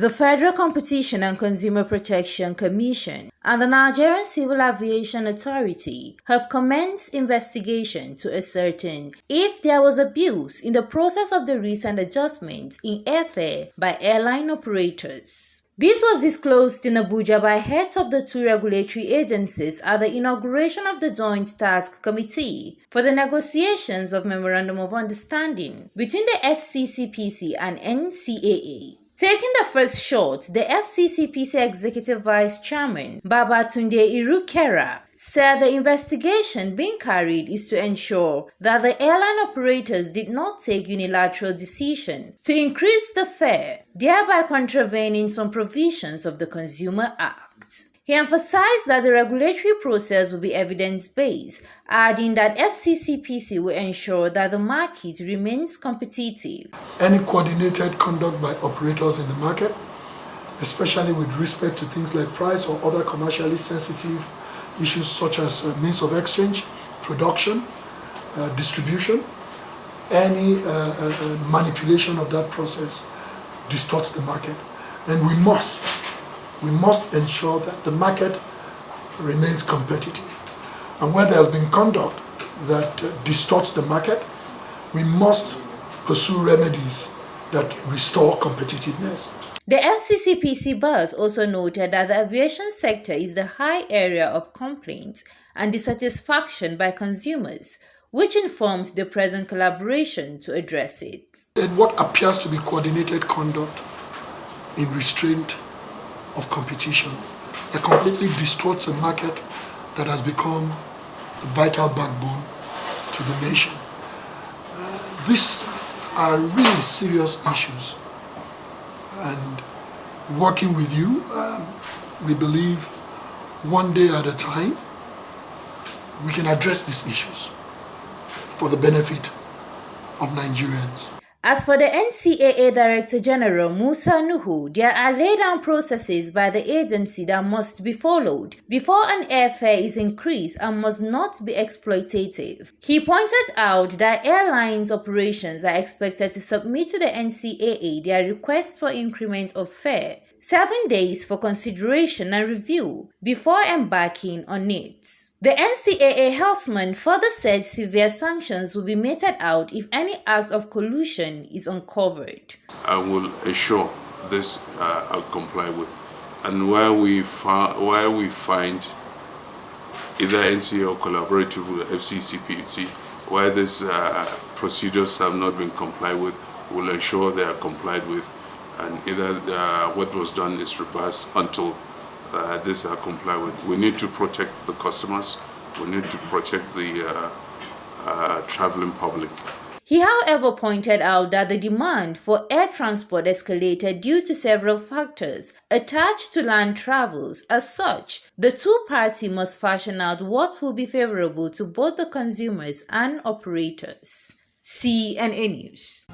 The Federal Competition and Consumer Protection Commission and the Nigerian Civil Aviation Authority have commenced investigation to ascertain if there was abuse in the process of the recent adjustments in airfare by airline operators. This was disclosed in Abuja by heads of the two regulatory agencies at the inauguration of the Joint Task Committee for the negotiations of Memorandum of Understanding between the FCCPC and NCAA. Taking the first shot, the FCCPC Executive Vice Chairman, Babatunde Irukera, said the investigation being carried is to ensure that the airline operators did not take unilateral decision to increase the fare, thereby contravening some provisions of the Consumer Act. He emphasized that the regulatory process will be evidence-based, adding that FCCPC will ensure that the market remains competitive. Any coordinated conduct by operators in the market, especially with respect to things like price or other commercially sensitive issues such as means of exchange, production, distribution, any manipulation of that process distorts the market. And we must ensure that the market remains competitive. And where there has been conduct that distorts the market, we must pursue remedies that restore competitiveness. The FCCPC boss also noted that the aviation sector is the high area of complaints and dissatisfaction by consumers, which informs the present collaboration to address it. And what appears to be coordinated conduct in restraint of competition that completely distorts a market that has become a vital backbone to the nation. These are really serious issues, and working with you, we believe one day at a time we can address these issues for the benefit of Nigerians. As for the NCAA Director General Musa Nuhu, there are laid down processes by the agency that must be followed before an airfare is increased and must not be exploitative. He pointed out that airlines operations are expected to submit to the NCAA their request for increment of fare 7 days for consideration and review before embarking on it. The NCAA helmsman further said severe sanctions will be meted out if any act of collusion is uncovered. I will ensure this I'll comply with. And where we find either NCAA or collaborative with FCCPC, where these procedures have not been complied with, we'll ensure they are complied with, and either what was done is reversed until these are complied with. We need to protect the customers. We need to protect the traveling public. He, however, pointed out that the demand for air transport escalated due to several factors attached to land travels. As such, the two parties must fashion out what will be favorable to both the consumers and operators. CNN News.